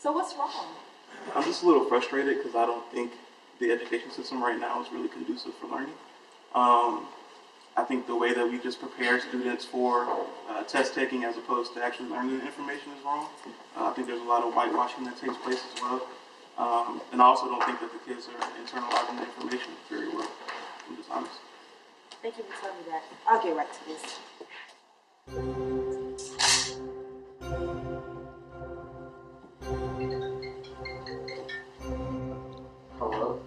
So what's wrong? I'm just a little frustrated because I don't think the education system right now is really conducive for learning. I think the way that we just prepare students for test taking as opposed to actually learning the information is wrong. I think there's a lot of whitewashing that takes place as well. And I also don't think that the kids are internalizing the information very well. I'm just honest. Thank you for telling me that. I'll get right to this. Hello?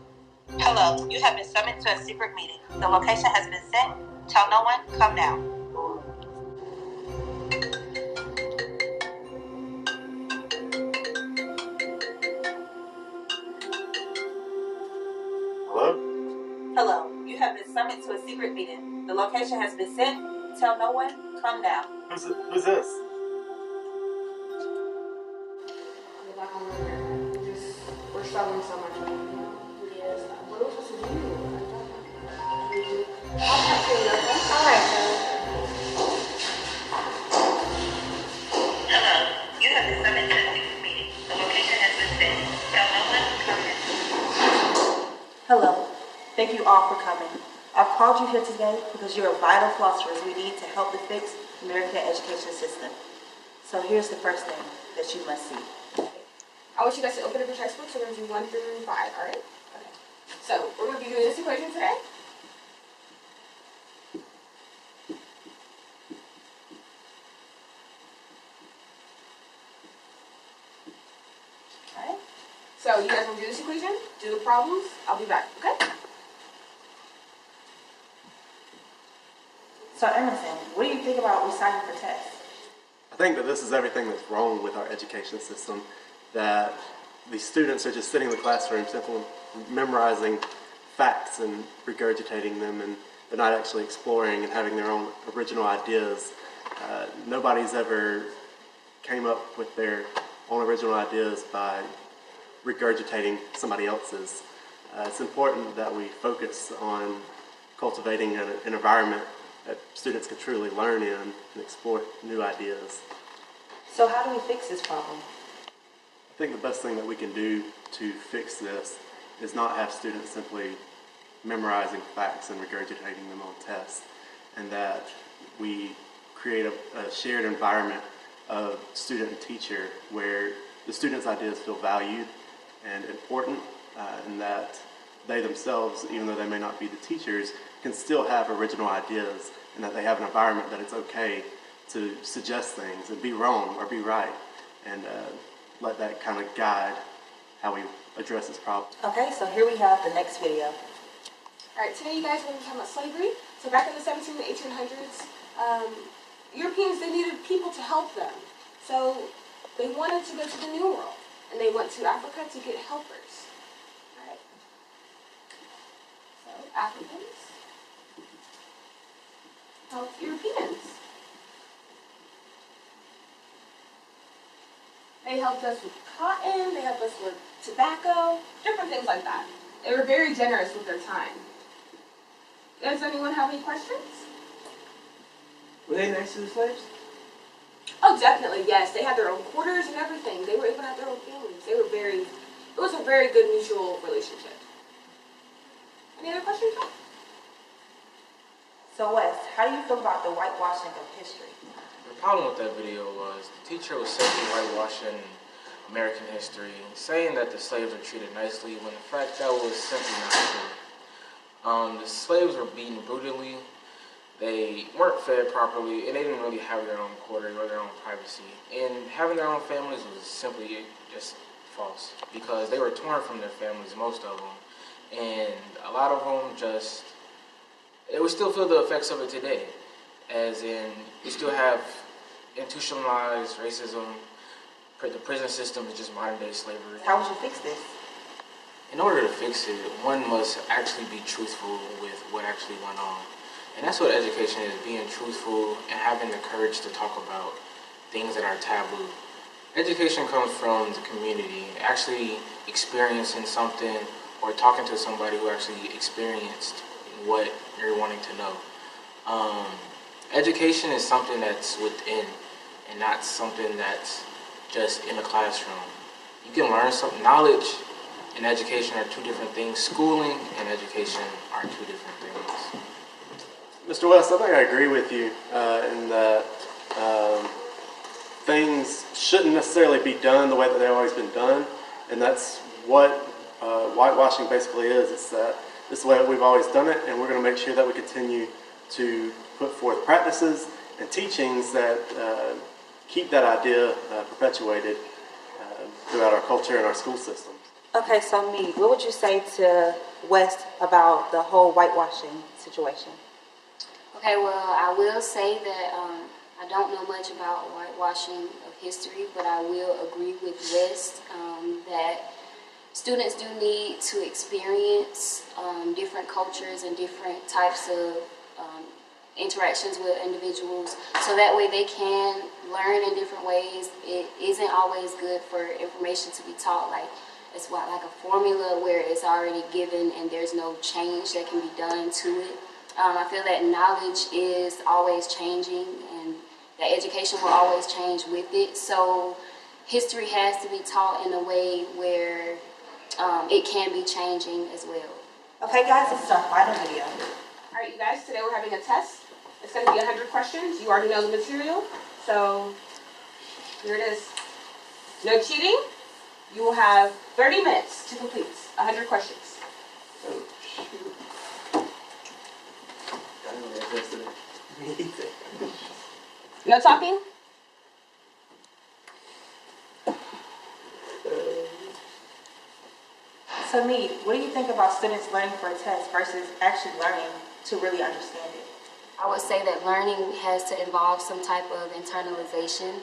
Hello, you have been summoned to a secret meeting. The location has been sent. Tell no one, come now. Hello? Hello, you have been summoned to a secret meeting. The location has been sent. Tell no one, come now. Who's this? We're struggling so much right now. Yes. What are we supposed to do? I'll have to do nothing. All right, Hello, you have been summoned to a secret meeting. The location has been sent. Tell no one, come now. Hello, thank you all for coming. I've called you here today because you're vital philosophers we need to help to fix the American education system. So here's the first thing that you must see. I want you guys to open up your textbooks. We're going to do 1 through 5, all right? Okay. So, we're going to be doing this equation today. All right? So, you guys want to do this equation, do the problems. I'll be back, okay? So Emerson, what do you think about reciting for tests? I think that this is everything that's wrong with our education system, that the students are just sitting in the classroom simply memorizing facts and regurgitating them, and they're not actually exploring and having their own original ideas. Nobody's ever came up with their own original ideas by regurgitating somebody else's. It's important that we focus on cultivating an environment that students can truly learn in and explore new ideas. So how do we fix this problem? I think the best thing that we can do to fix this is not have students simply memorizing facts and regurgitating them on tests, and that we create a shared environment of student and teacher where the students' ideas feel valued and important, and that they themselves, even though they may not be the teachers, can still have original ideas, and that they have an environment that it's okay to suggest things and be wrong or be right, and let that kind of guide how we address this problem. Okay, so here we have the next video. All right, today you guys are going to be talking about slavery. So back in the 1700s and 1800s, Europeans, they needed people to help them. So they wanted to go to the New World, and they went to Africa to get helpers. All right. So Africans helped Europeans. They helped us with cotton, they helped us with tobacco, different things like that. They were very generous with their time. Does anyone have any questions? Were they nice to the slaves? Oh, definitely, yes. They had their own quarters and everything. They were able to have their own families. It was a very good mutual relationship. Any other questions? So Wes, how do you feel about the whitewashing of history? The problem with that video was the teacher was simply whitewashing American history, saying that the slaves were treated nicely, when in fact that was simply not true. The slaves were beaten brutally, they weren't fed properly, and they didn't really have their own quarters or their own privacy. And having their own families was simply just false, because they were torn from their families, most of them. And a lot of them just, we still feel the effects of it today, as in we still have institutionalized racism. The prison system is just modern day slavery. How would you fix this? In order to fix it, one must actually be truthful with what actually went on. And that's what education is, being truthful and having the courage to talk about things that are taboo. Education comes from the community, actually experiencing something or talking to somebody who actually experienced what you're wanting to know. Education is something that's within and not something that's just in the classroom. you can learn some knowledge and education are two different things. Schooling and education are two different things. Mr. West, I think I agree with you in that things shouldn't necessarily be done the way that they've always been done, and that's what whitewashing basically is. It's that this is the way that we've always done it, and we're going to make sure that we continue to put forth practices and teachings that keep that idea perpetuated throughout our culture and our school systems. Okay, so me, what would you say to West about the whole whitewashing situation? Okay, well, I will say that I don't know much about whitewashing of history, but I will agree with West that students do need to experience different cultures and different types of interactions with individuals, so that way they can learn in different ways. It isn't always good for information to be taught like it's like a formula where it's already given and there's no change that can be done to it. I feel that knowledge is always changing and that education will always change with it. So history has to be taught in a way where it can be changing as well. Okay, guys, this is our final video. All right, you guys, today we're having a test. It's going to be 100 questions. You already know the material, so here it is. No cheating. You will have 30 minutes to complete 100 questions. No talking? So me, what do you think about students learning for a test versus actually learning to really understand it? I would say that learning has to involve some type of internalization.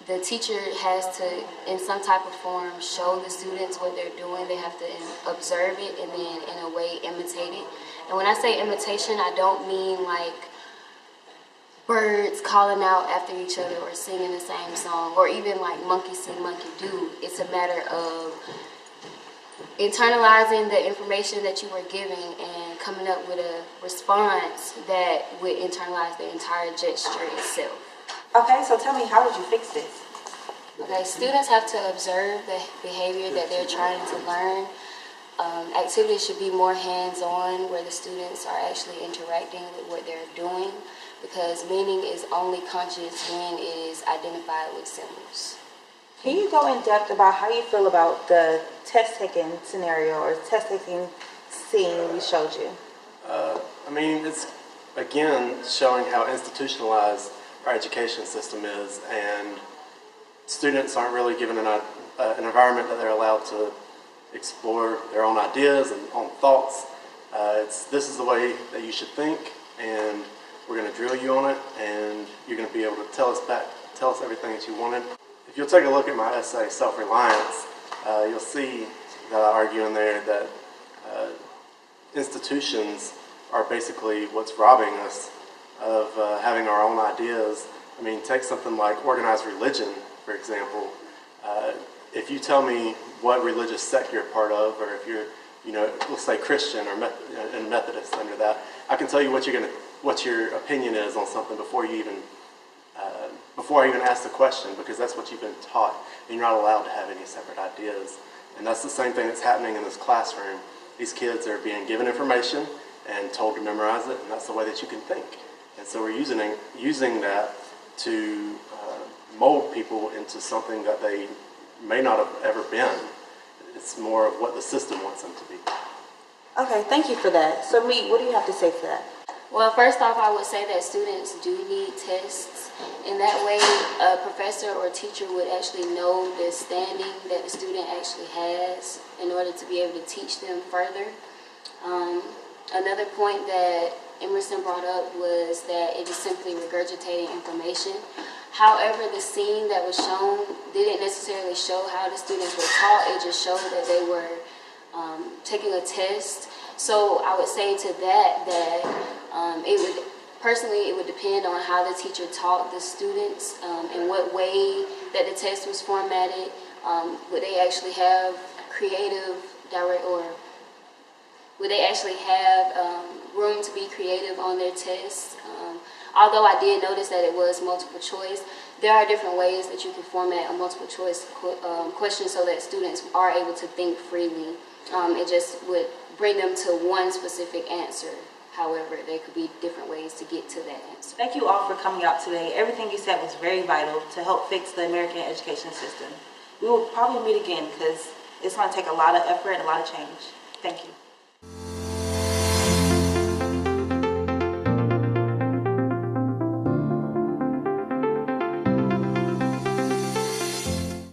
The teacher has to, in some type of form, show the students what they're doing. They have to observe it and then, in a way, imitate it. And when I say imitation, I don't mean like birds calling out after each other or singing the same song, or even like monkey see, monkey do. It's a matter of internalizing the information that you were giving and coming up with a response that would internalize the entire gesture itself. Okay, so tell me, how would you fix this? Okay, students have to observe the behavior that they're trying to learn. Activities should be more hands-on, where the students are actually interacting with what they're doing, because meaning is only conscious when it is identified with symbols. Can you go in depth about how you feel about the test-taking scenario or test-taking scene we showed you? I mean, it's, again, showing how institutionalized our education system is, and students aren't really given an environment that they're allowed to explore their own ideas and own thoughts. This is the way that you should think, and we're going to drill you on it, and you're going to be able to tell us everything that you wanted. If you'll take a look at my essay, Self-Reliance, you'll see that I argue in there that institutions are basically what's robbing us of having our own ideas. I mean, take something like organized religion, for example. If you tell me what religious sect you're a part of, or if you're, let's say Christian or and Methodist under that, I can tell you what your opinion is on something before I even ask the question, because that's what you've been taught, and you're not allowed to have any separate ideas. And that's the same thing that's happening in this classroom. These kids are being given information and told to memorize it, and that's the way that you can think. And so we're using that to mold people into something that they may not have ever been. It's more of what the system wants them to be. Okay, thank you for that. So me, what do you have to say to that? Well, first off, I would say that students do need tests. In that way, a professor or teacher would actually know the standing that the student actually has in order to be able to teach them further. Another point that Emerson brought up was that it is simply regurgitating information. However, the scene that was shown didn't necessarily show how the students were taught. It just showed that they were taking a test. So I would say to that it would depend on how the teacher taught the students, in what way that the test was formatted. Would they actually have would they actually have room to be creative on their tests? Although I did notice that it was multiple choice, there are different ways that you can format a multiple choice question so that students are able to think freely. It just would bring them to one specific answer. However, there could be different ways to get to that answer. Thank you all for coming out today. Everything you said was very vital to help fix the American education system. We will probably meet again because it's going to take a lot of effort and a lot of change. Thank you.